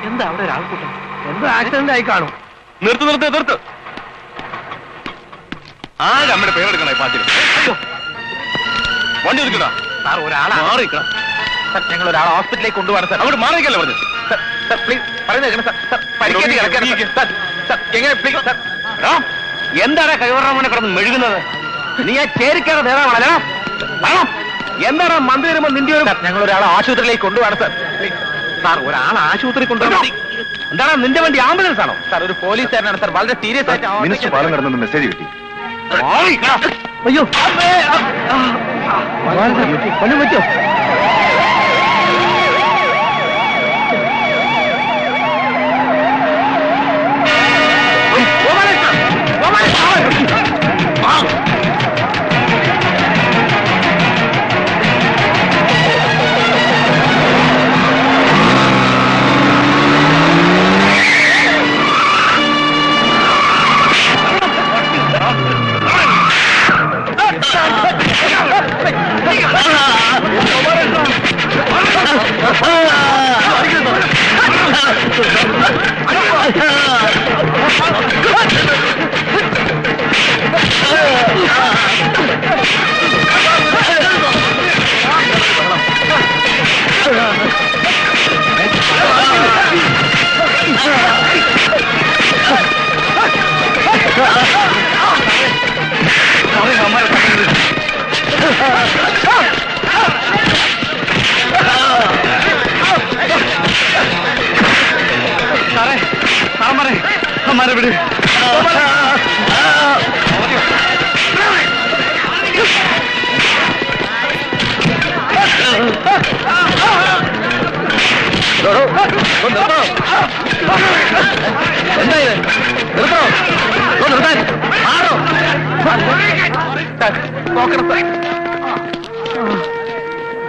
എന്താ അവിടെ ഒരാൾക്കൂട്ടം? എന്തോ ആക്സിഡന്റ് ആയി കാണും. നിർത്ത്. ആരുടെ അമ്മയുടെ പേരെടുക്കണേ പാച്ചിന്? വണ്ടി ഒതുക്കണ സാർ, ഒരാളെ മാറിക്കണം. ഞങ്ങൾ ഒരാളെ ഹോസ്പിറ്റലിലേക്ക് കൊണ്ടുപോകാൻ സാർ. അവിടെ മാറിക്കല്ലേ പറഞ്ഞു. സാർ പ്ലീസ് പറയുന്നത് കേൾക്കണം സാർ. പരിക്കേറ്റ് കിടക്കാൻ സാർ. എങ്ങനെ പ്ലീസ് സാർ. എന്താണ് കൈവറാമനെ കിടന്ന് മെഴുകുന്നത്? നീ ആ ചേരിക്കാതെ നേതാവാണല്ലോ. എന്താണ് മന്ത്രി വരുമ്പോൾ നിന്റെ ഒരു ഞങ്ങൾ ഒരാളെ ആശുപത്രിയിലേക്ക് കൊണ്ടുപോകാൻ സാർ. പ്ലീസ് സാർ, ഒരാളെ ആശുപത്രി കൊണ്ടുപോകാൻ. എന്താണ് നിന്റെ വണ്ടി ആംബുലൻസ് ആണോ? സാർ, ഒരു പോലീസുകാരനാണ് സാർ. വളരെ സീരിയസ് ആയിട്ട് മിനിസ്റ്റർ പാലം കിടന്നു മെസ്സേജ് കിട്ടി. അയ്യോ കൊല്ലം പറ്റോ? हमारे विड़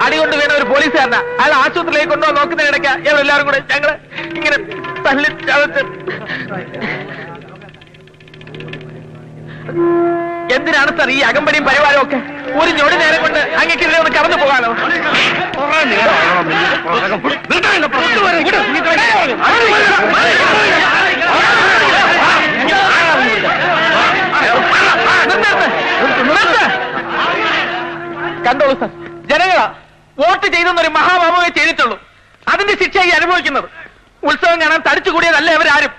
അടികൊണ്ട് വീണ ഒരു പോലീസുകാരനാ. അയാൾ ആശുപത്രിയിലേക്ക് കൊണ്ടുപോകാൻ നോക്കുന്നതിനിടയ്ക്ക് ഞങ്ങളെല്ലാവരും കൂടെ ഞങ്ങള് ഇങ്ങനെ തല്ലി ചതച്ച്. എന്തിനാണ് സാർ ഈ അകമ്പടിയും പരിവാരവും ഒക്കെ? ഒരു ഞൊടി നേരം കൊണ്ട് അങ്ങേക്കെതിരെ ഒന്ന് കടന്നു പോകാനോ? കണ്ടോളൂ സാർ, ജനങ്ങളാ വോട്ട് ചെയ്തെന്നൊരു മഹാപാപമേ ചെയ്തിട്ടുള്ളൂ. അതിന്റെ ശിക്ഷയായി അനുഭവിക്കുന്നത്. ഉത്സവം കാണാൻ തടിച്ചുകൂടിയതല്ല അവരാരും.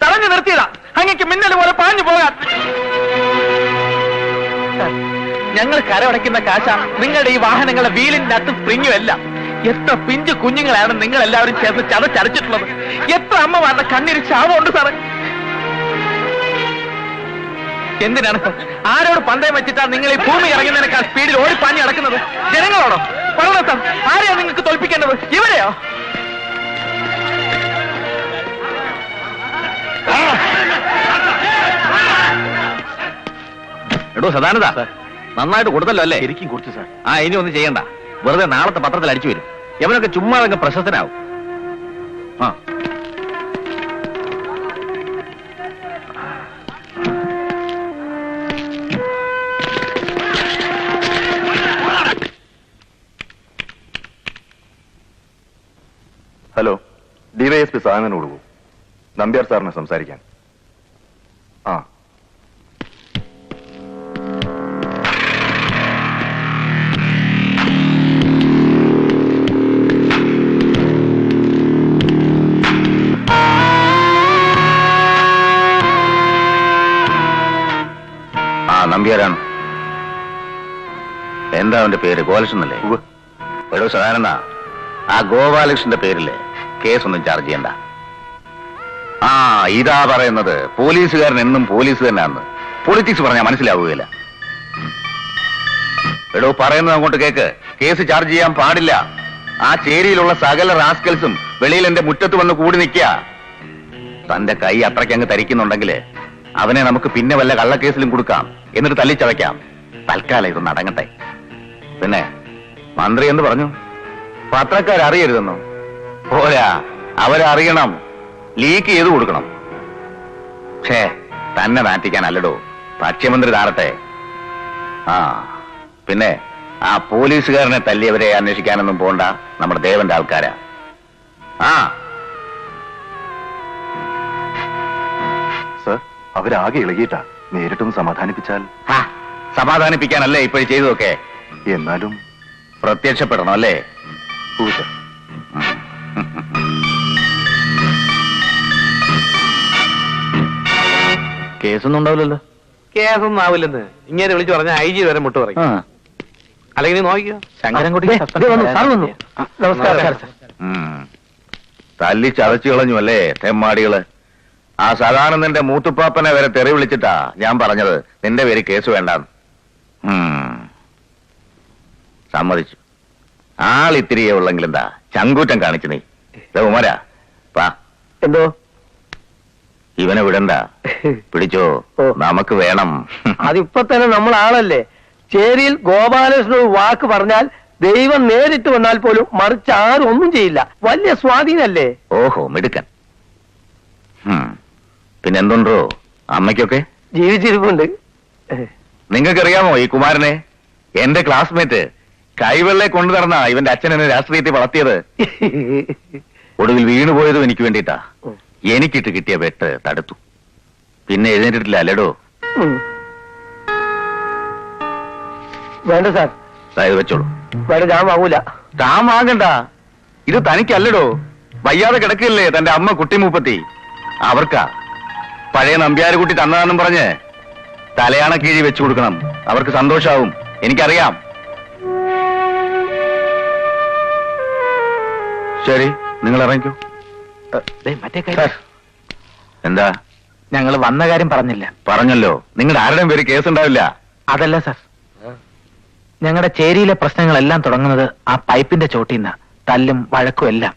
തടഞ്ഞു നിർത്തിയതാ അങ്ങേക്ക് മിന്നൽ പോലെ പാഞ്ഞു പോകാൻ. ഞങ്ങൾ കരമടയ്ക്കുന്ന കാശാണ് നിങ്ങളുടെ ഈ വാഹനങ്ങളുടെ വീലിൻ നട്ടും സ്പ്രിങ്ങും എല്ലാം. എത്ര പിഞ്ചു കുഞ്ഞുങ്ങളാണ് നിങ്ങൾ എല്ലാവരും ചേർന്ന് ചതച്ചരച്ചിട്ടുള്ളത്. എത്ര അമ്മമാരുടെ കണ്ണീര് ശാപമുണ്ട് സാറ്. എന്തിനാണ് സാർ, ആരോട് പന്തയം വെച്ചിട്ടാണ് നിങ്ങൾ ഈ ഭൂമി ഇറങ്ങുന്നതിനേക്കാൾ സ്പീഡിൽ ഓടിപ്പാഞ്ഞ് നടക്കുന്നത്? ജനങ്ങളോടോ? പറയണം സാർ, ആരെയാണ് നിങ്ങൾക്ക് തോൽപ്പിക്കേണ്ടത്? ഇവരെയോ? എടോ സദാനന്ദ, നന്നായിട്ട് കൊടുത്തല്ലോ അല്ലേ? ശരിക്കും കൊടുത്തു സാർ. ഇനി ഒന്നും ചെയ്യണ്ട. വെറുതെ നാളത്തെ പത്രത്തിൽ അടിച്ചു വരും. എവനൊക്കെ ചുമ്മാ അങ്ങ് പ്രശസ്തനാവും. ഹലോ, ഡിവൈഎസ്പി സാധനം കൊടുക്കൂ. നമ്പ്യാർ സാറിനെ സംസാരിക്കാൻ. നമ്പ്യാരാണ്. എന്താ അവന്റെ പേര്? ഗോപാലകൃഷ്ണൻ അല്ലേ? എടോ സദാനന്ദ, ആ ഗോപാലകൃഷ്ണന്റെ പേരില് കേസൊന്നും ചാർജ് ചെയ്യണ്ട. ഇതാ പറയുന്നത്, പോലീസുകാരൻ എന്നും പോലീസ് തന്നെയാന്ന്. പൊളിറ്റിക്സ് പറഞ്ഞാൽ മനസ്സിലാവുകയില്ല. എടോ പറയുന്നത് അങ്ങോട്ട് കേക്ക്. കേസ് ചാർജ് ചെയ്യാൻ പാടില്ല. ആ ചേരിയിലുള്ള സകല റാസ്കൽസും വെളിയിൽ എന്റെ മുറ്റത്ത് വന്ന് കൂടി നിൽക്കുക. തന്റെ കൈ അത്രയ്ക്കങ്ങ് തരിക്കുന്നുണ്ടെങ്കിൽ അവനെ നമുക്ക് പിന്നെ വല്ല കള്ളക്കേസിലും കൊടുക്കാം, എന്നിട്ട് തല്ലിച്ചവയ്ക്കാം. തൽക്കാലം ഇതൊന്ന് അടങ്ങട്ടെ. പിന്നെ മന്ത്രി എന്ന് പറഞ്ഞു, പത്രക്കാരറിയരുതെന്നോ? പോരാ, അവരറിയണം. ലീക്ക് ചെയ്ത് കൊടുക്കണം. ഛേ, തന്നെ നാറ്റിക്കാനല്ലടോ. ഭക്ഷ്യമന്ത്രി താറട്ടെ. പിന്നെ ആ പോലീസുകാരനെ തല്ലിയവരെ അന്വേഷിക്കാനൊന്നും പോണ്ട. നമ്മുടെ ദേവന്റെ ആൾക്കാരാ. അവരാകെ ഇളകിയിട്ടാ. നേരിട്ടൊന്ന് സമാധാനിപ്പിച്ചാൽ. സമാധാനിപ്പിക്കാനല്ലേ ഇപ്പോൾ ചെയ്തതൊക്കെ. എന്നാലും പ്രത്യക്ഷപ്പെടണം അല്ലേ? പൂച്ച കേസൊന്നും ഉണ്ടാവില്ലല്ലോ. കേസൊന്നും ആവില്ലെന്ന് ഇങ്ങനെ വിളിച്ചു പറഞ്ഞ IG വരെ മുട്ട് പറയും. അല്ലെങ്കിൽ നീ നോക്കിയോ ശങ്കരൻകുട്ടി നമസ്കാരം. തല്ലി ചതച്ചു കളഞ്ഞു അല്ലേ തെമ്മാടികള്. ആ സദാനന്ദന്റെ മൂത്തുപ്പാപ്പനെ വരെ തെറി വിളിച്ചിട്ടാ ഞാൻ പറഞ്ഞത് നിന്റെ പേര് കേസ് വേണ്ടാന്ന്. സമ്മതിച്ചു. ആളിത്തിരിയേ ഉള്ളെങ്കിൽ എന്താ ചങ്കൂറ്റം കാണിച്ചു നീ. ഉമരാ പാ. എന്തോ ഇവനെ വിടണ്ട, പിടിച്ചോ, നമുക്ക് വേണം. അതിപ്പോ തന്നെ നമ്മൾ ആളല്ലേ. ചേരിയിൽ ഗോപാലകൃഷ്ണൻ വാക്ക് പറഞ്ഞാൽ ദൈവം നേരിട്ട് വന്നാൽ പോലും മറിച്ച് ആരും ഒന്നും ചെയ്യില്ല. വലിയ സ്വാധീനല്ലേ. ഓഹോ മിടുക്കൻ. പിന്നെന്തുണ്ടോ അമ്മയ്ക്കൊക്കെ ജീവിച്ചിരിപ്പുണ്ട്. നിങ്ങൾക്കറിയാമോ ഈ കുമാരനെ? എന്റെ ക്ലാസ്മേറ്റ് കൈവെള്ളെ കൊണ്ടു നടന്ന ഇവന്റെ അച്ഛൻ എന്നെ രാഷ്ട്രീയത്തിൽ വളർത്തിയത്. ഒടുവിൽ വീണുപോയതും എനിക്ക് വേണ്ടിയിട്ടാ. എനിക്കിട്ട് കിട്ടിയ വെട്ട് തടുത്തു. പിന്നെ എഴുന്നേറ്റിട്ടില്ല അല്ലേടോ? വേണ്ട സാർ. അതായത് വെച്ചോളൂ. വേണ്ട, ഞാൻ വാങ്ങൂല. താൻ വാങ്ങണ്ട. ഇത് തനിക്കല്ലടോ. വയ്യാതെ കിടക്കില്ലേ തന്റെ അമ്മ കുട്ടിമൂപ്പത്തി. അവർക്കാ. പഴയ നമ്പ്യാരുകുട്ടി തന്നതാണെന്നും പറഞ്ഞ് തലയാണ കീഴി വെച്ചു കൊടുക്കണം. അവർക്ക് സന്തോഷാവും. എനിക്കറിയാം. ശരി, നിങ്ങൾ ഇറങ്ങിക്കോ. എന്താ? ഞങ്ങൾ വന്ന കാര്യം പറഞ്ഞില്ല. പറഞ്ഞല്ലോ. നിങ്ങളുടെ ആരുടെയും പേര് കേസ് ഉണ്ടാവില്ല. അതല്ല സാർ, ഞങ്ങളുടെ ചേരിയിലെ പ്രശ്നങ്ങളെല്ലാം തുടങ്ങുന്നത് ആ പൈപ്പിന്റെ ചോട്ടിന്ന തല്ലും വഴക്കും എല്ലാം.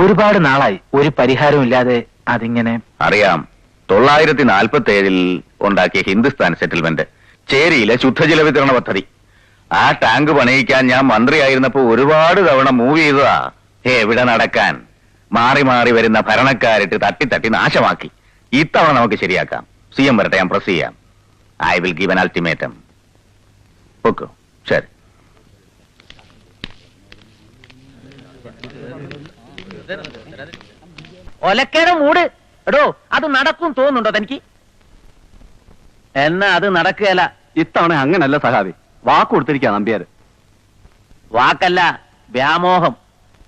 ഒരുപാട് നാളായി ഒരു പരിഹാരവും ഇല്ലാതെ അതിങ്ങനെ. അറിയാം. 947 ഉണ്ടാക്കിയ ഹിന്ദുസ്ഥാൻ സെറ്റിൽമെന്റ്, ചേരിയിലെ ശുദ്ധജല വിതരണ പദ്ധതി. ആ ടാങ്ക് പണിയിക്കാൻ ഞാൻ മന്ത്രിയായിരുന്നപ്പോ ഒരുപാട് തവണ മൂവ് ചെയ്തതാ. എവിടെ നടക്കാൻ? മാറി മാറി വരുന്ന ഭരണക്കാരിട്ട് തട്ടി തട്ടി നാശമാക്കി. ഇത്തവണ നമുക്ക് ശരിയാക്കാം. CM വരട്ടെ, ഞാൻ പ്രസ് ചെയ്യാം. I will give an ultimatum. Okay, ശരി. ഒലക്കേടെ മൂട് എടോ, അത് നടക്കും തോന്നുന്നുണ്ടോ തനിക്ക്? എന്നാ അത് നടക്കുകയല്ല. ഇത്തവണ അങ്ങനല്ല സഹാബി. വാക്ക് കൊടുത്തിരിക്കുക നമ്പ്യാര്. വാക്കല്ല, വ്യാമോഹം.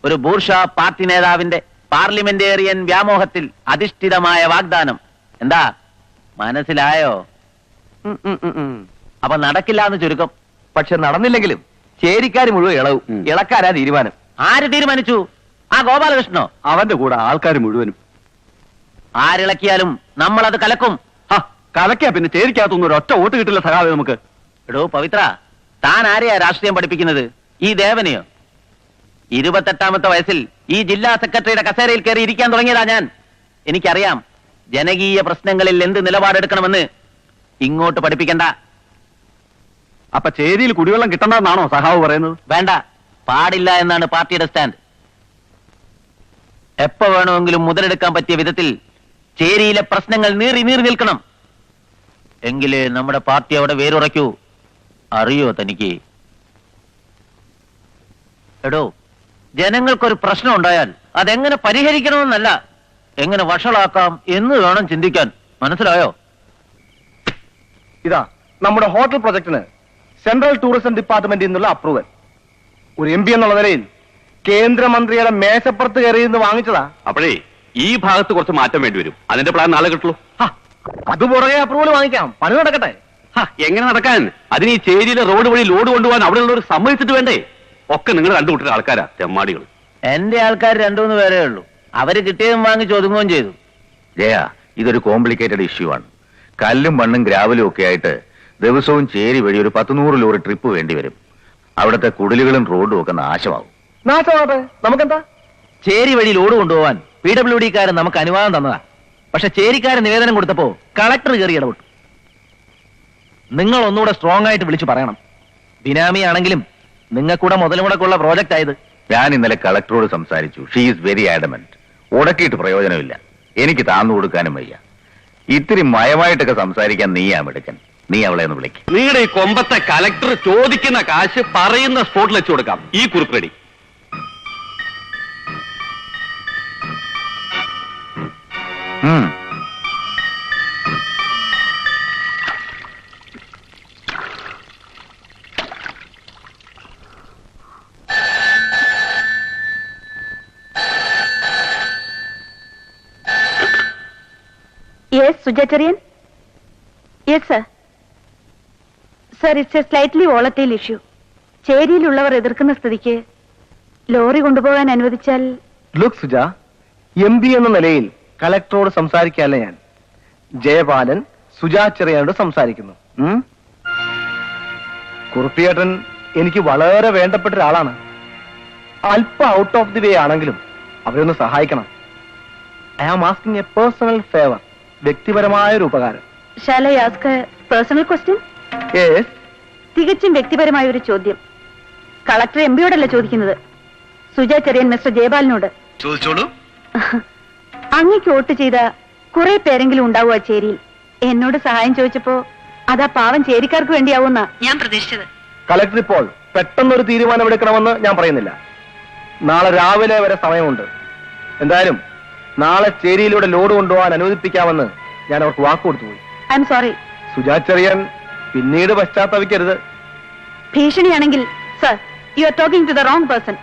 ഒരു ബൂർഷാ പാർട്ടി നേതാവിന്റെ പാർലമെന്റേറിയൻ വ്യാമോഹത്തിൽ അധിഷ്ഠിതമായ വാഗ്ദാനം. എന്താ മനസ്സിലായോ? അപ്പൊ നടക്കില്ല എന്ന് ചുരുക്കം. പക്ഷെ നടന്നില്ലെങ്കിലും ചേരിക്കാര് മുഴുവൻ ഇളവും. ഇളക്കാരാ തീരുമാനം. ആര് തീരുമാനിച്ചു? ആ ഗോപാലകൃഷ്ണനോ? അവന്റെ കൂടെ ആൾക്കാർ മുഴുവനും. ആരിളക്കിയാലും നമ്മളത് കലക്കും. കലക്കാ പിന്നെ ചേരിക്കകത്തൊന്നും ഒരു ഒറ്റ വോട്ട് കിട്ടില്ല സഹാബി നമുക്ക്. എടോ പവിത്ര, താൻ ആരെയാ രാഷ്ട്രീയം പഠിപ്പിക്കുന്നത്? ഈ ദേവനെയോ? 28ാമത്തെ വയസ്സിൽ ഈ ജില്ലാ സെക്രട്ടറിയുടെ കസേരയിൽ കയറി ഇരിക്കാൻ തുടങ്ങിയതാ ഞാൻ. എനിക്കറിയാം ജനകീയ പ്രശ്നങ്ങളിൽ എന്ത് നിലപാടെടുക്കണമെന്ന്. ഇങ്ങോട്ട് പഠിപ്പിക്കണ്ട. അപ്പൊ ചേരിയിൽ കുടിവെള്ളം കിട്ടണ്ടെന്നാണോ സഹാബ് പറയുന്നത്? വേണ്ട, പാടില്ല എന്നാണ് പാർട്ടിയുടെ സ്റ്റാൻഡ്. എപ്പോ വേണമെങ്കിലും മുതലെടുക്കാൻ പറ്റിയ വിധത്തിൽ ചേരിയിലെ പ്രശ്നങ്ങൾ നീറി നീറി നിൽക്കണം. എങ്കിലേ നമ്മുടെ പാർട്ടി അവിടെ വേരുറയ്ക്കൂ. അറിയോ തനിക്ക്? എടോ, ജനങ്ങൾക്കൊരു പ്രശ്നം ഉണ്ടായാൽ അതെങ്ങനെ പരിഹരിക്കണമെന്നല്ല, എങ്ങനെ വഷളാക്കാം എന്ന് വേണം ചിന്തിക്കാൻ. മനസ്സിലായോ? ഇതാ നമ്മുടെ ഹോട്ടൽ പ്രൊജക്ടിന് സെൻട്രൽ ടൂറിസം ഡിപ്പാർട്ട്മെന്റിൽ നിന്നുള്ള അപ്രൂവൽ. ഒരു MP എന്നുള്ള നിലയിൽ കേന്ദ്രമന്ത്രിയുടെ മേശപ്പുറത്ത് കയറി നിന്ന് വാങ്ങിച്ചതാ. അപ്പോഴേ ഈ ഭാഗത്ത് കുറച്ച് മാറ്റം വേണ്ടി വരും. അതിന്റെ പ്ലാൻ നാളെ കിട്ടുള്ളൂ. അത് പുറകെ അപ്രൂവൽ വാങ്ങിക്കാം. പണി നടക്കട്ടെ. എങ്ങനെ നടക്കാൻ? അതിന് ഈ ചേരിയിലെ റോഡ് വഴി ലോഡ് കൊണ്ടുപോകാൻ അവിടെ ഉള്ളവർ സമ്മതിച്ചിട്ട് വേണ്ടേ? ഒക്കെ നിങ്ങൾ കണ്ടുകൂട്ടുന്ന ആൾക്കാരാ തെമ്മാടികൾ. എന്റെ ആൾക്കാർ 2-3 പേരേ ഉള്ളൂ. അവര് കിട്ടിയതും വാങ്ങിച്ച് ഒതുങ്ങുകയും ചെയ്തു. ജയ, ഇതൊരു കോംപ്ലിക്കേറ്റഡ് ഇഷ്യൂ ആണ്. കല്ലും മണ്ണും ഗ്രാവലും ഒക്കെ ആയിട്ട് ദിവസവും ചേരി വഴി ഒരു 10-100 ലോറി ട്രിപ്പ് വേണ്ടി വരും. അവിടുത്തെ കുടിലുകളും റോഡും ഒക്കെ നാശമാവും. നാശമാവട്ടെ, നമുക്കെന്താ? ചേരി വഴി ലോഡ് കൊണ്ടുപോകാൻ PWD-കാരൻ നമുക്ക് അനുവാദം തന്നതാ. പക്ഷെ ചേരിക്കാരൻ നിവേദനം കൊടുത്തപ്പോ കളക്ടർ കയറി ഇടപെട്ടു. നിങ്ങൾ ഒന്നുകൂടെ സ്ട്രോങ് ആയിട്ട് വിളിച്ചു പറയണം. ബിനാമി ആണെങ്കിലും നിങ്ങൾക്കൂടെ മുതൽമുടക്കുള്ള പ്രോജക്റ്റ് ആയത്. ഞാൻ ഇന്നലെ കളക്ടറോട് സംസാരിച്ചു. She is very adamant. ഉടക്കിയിട്ട് പ്രയോജനമില്ല. എനിക്ക് താന്നു കൊടുക്കാനും വയ്യ. ഇത്തിരി മയമായിട്ടൊക്കെ സംസാരിക്കാൻ നീയാ മിടുക്കൻ. നീ അവളെ ഒന്ന് വിളിക്കും. നിങ്ങളുടെ ഈ കൊമ്പത്തെ കലക്ടർ ചോദിക്കുന്ന കാശ് പറയുന്ന സ്പോട്ടിൽ വെച്ചു കൊടുക്കാം. ഈ കുറിപ്പ് ready. Yes Suja Cheriyan. Yes sir. Sir, it's a slightly volatile issue. ചേരിയിലുള്ളവർ എതിർക്കുന്ന സ്ഥിതിക്ക് ലോറി കൊണ്ടുപോകാൻ അനുവദിച്ചാൽ. ലുക്ക് സുജ, MP എന്ന നിലയിൽ കളക്ടറോട് സംസാരിക്കാനല്ല ഞാൻ. ജയപാലൻ സുജാചെറിയനോട് സംസാരിക്കുന്നു. കുറുപ്പിയേട്ടൻ എനിക്ക് വളരെ വേണ്ടപ്പെട്ട ഒരാളാണ്. അല്പം ഔട്ട് ഓഫ് ദി വേ ആണെങ്കിലും അവരൊന്ന് സഹായിക്കണം. I am asking a personal favour. വ്യക്തിപരമായ ഒരു ഉപകാരം. Shall I ask a personal question? Yes. തികച്ചും വ്യക്തിപരമായ ഒരു ചോദ്യം. കളക്ടർ MPയോടല്ല ചോദിക്കുന്നത്, സുജാചെറിയൻ മിസ്റ്റർ ജയപാലിനോട്. ചോദിച്ചോളൂ. അങ്ങക്ക് വോട്ട് ചെയ്ത കുറെ പേരെങ്കിലും ഉണ്ടാവുക ചേരിയിൽ. എന്നോട് സഹായം ചോദിച്ചപ്പോ അതാ പാവം ചേരിക്കാർക്ക് വേണ്ടിയാവുന്ന ഞാൻ പ്രതീക്ഷിച്ചത്. കളക്ടർ ഇപ്പോൾ പെട്ടെന്നൊരു തീരുമാനമെടുക്കണമെന്ന് ഞാൻ പറയുന്നില്ല. നാളെ രാവിലെ വരെ സമയമുണ്ട്. എന്തായാലും നാളെ ചേരിയിലൂടെ ലോഡ് കൊണ്ടുപോകാൻ അനുവദിപ്പിക്കാമെന്ന് ഞാൻ അവർക്ക് വാക്ക് കൊടുത്തുപോയി. I am sorry. സുജാചെറിയൻ പിന്നീട് പശ്ചാത്തപിക്കരുത്. ഭീഷണിയാണെങ്കിൽ sir, you are talking to the wrong person.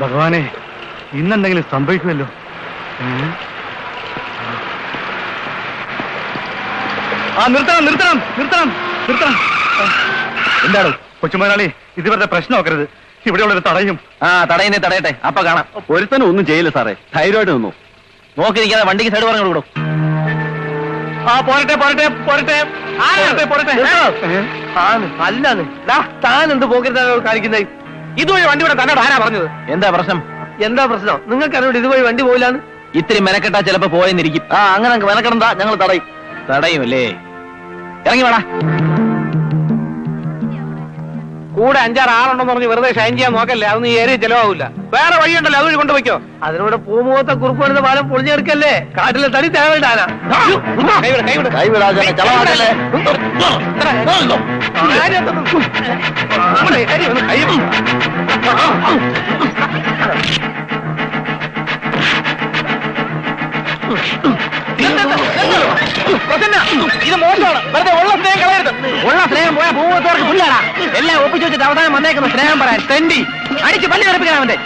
ഭഗവാനെ, ഇന്നെന്തെങ്കിലും സംഭവിക്കുമല്ലോ. നിർത്തണം നിർത്തണം നിർത്തണം നിർത്തണം. എന്താണ് കൊച്ചുമുതലാളി, ഇത് വെറുതെ പ്രശ്നമാക്കരുത്. ഇവിടെയുള്ളൊരു തടയും. തടയുന്നേ തടയട്ടെ, അപ്പൊ കാണാം. ഒരുത്തനും ഒന്നും ചെയ്യില്ല സാറേ, ധൈര്യമായിട്ട് നിന്നു. നോക്കിയിരിക്കാതെ വണ്ടിക്ക് സൈഡ് പറഞ്ഞു കൊടുക്കും. പോരട്ടെ പോരട്ടെ പോരട്ടെ പോരട്ടെ. അല്ലാന്ന് താൻ എന്ത് പോകരുതാണ് കാണിക്കുന്നത്? ഇതുവഴി വണ്ടി ഇവിടെ തന്നോട് ആരാ പറഞ്ഞത്? എന്താ പ്രശ്നം? എന്താ പ്രശ്നം? നിങ്ങൾക്ക് അറിയോട് ഇതുവഴി വണ്ടി പോയില്ലാന്ന്? ഇത്തിരി മെനക്കെട്ടാ ചിലപ്പോ പോയെന്നിരിക്കും. അങ്ങനെ മെനക്കെടണ്ട, ഞങ്ങൾ തടയും. തടയുമല്ലേ? ഇറങ്ങി വേടാ. കൂടെ 5-6 ആളുണ്ടെന്ന് പറഞ്ഞ് വെറുതെ ഷൈൻ ചെയ്യാൻ നോക്കല്ലേ. അതൊന്നും ഈ ഏരിയ ചെലവാകില്ല. വേറെ വഴിയുണ്ടല്ലോ, അതുവഴി കൊണ്ടുപോയിക്കോ. അതിനൂടെ പൂമുഖത്തെ കുറുപ്പ് വരുന്ന പാലം പൊളിഞ്ഞെടുക്കല്ലേ. കാട്ടിലെ തടി തേവണ്ടാനാ. ഇത് മോശമാണ്. വെറുതെ ഉള്ള സ്നേഹം കളയരുത്. ഉള്ള സ്നേഹം പോയാൽ പൂവത്തോർക്ക് പുല്ലാടാ. എല്ലാം ഒപ്പിച്ചു വെച്ചിട്ട് അവസാനം വന്നേക്കുന്ന സ്നേഹം പറയാൻ തെണ്ടി അടിച്ച് പല്ലി ഉറപ്പിക്കണം അവന്റെ.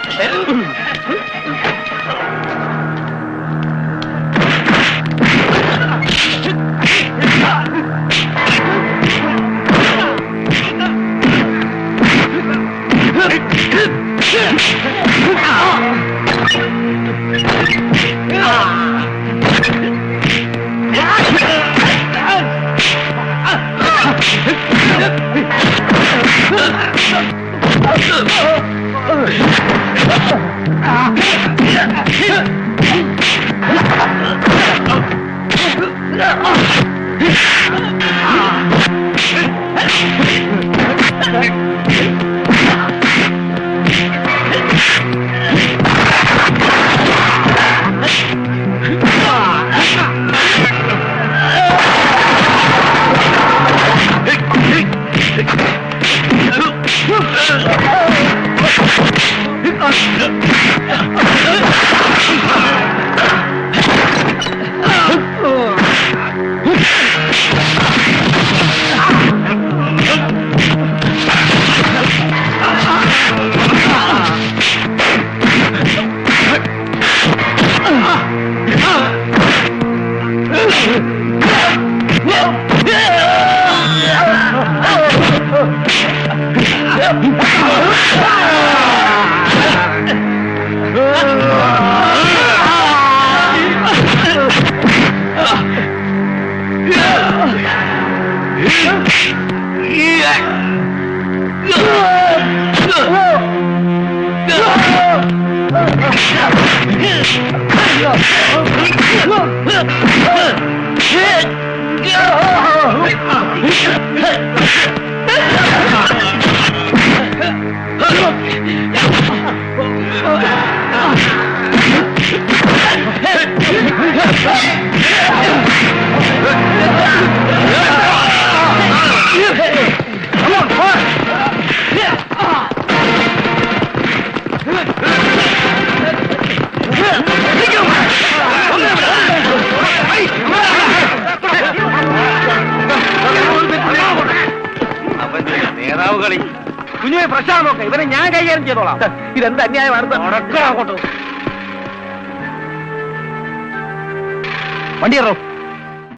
Come on! കുഞ്ഞുപോയി ഫ്രഷാണ് നോക്കാം, ഇവനെ ഞാൻ കൈകാര്യം ചെയ്തോളാം. ഇതെന്ത് അന്യായമാണ്? വണ്ടി കയറോ.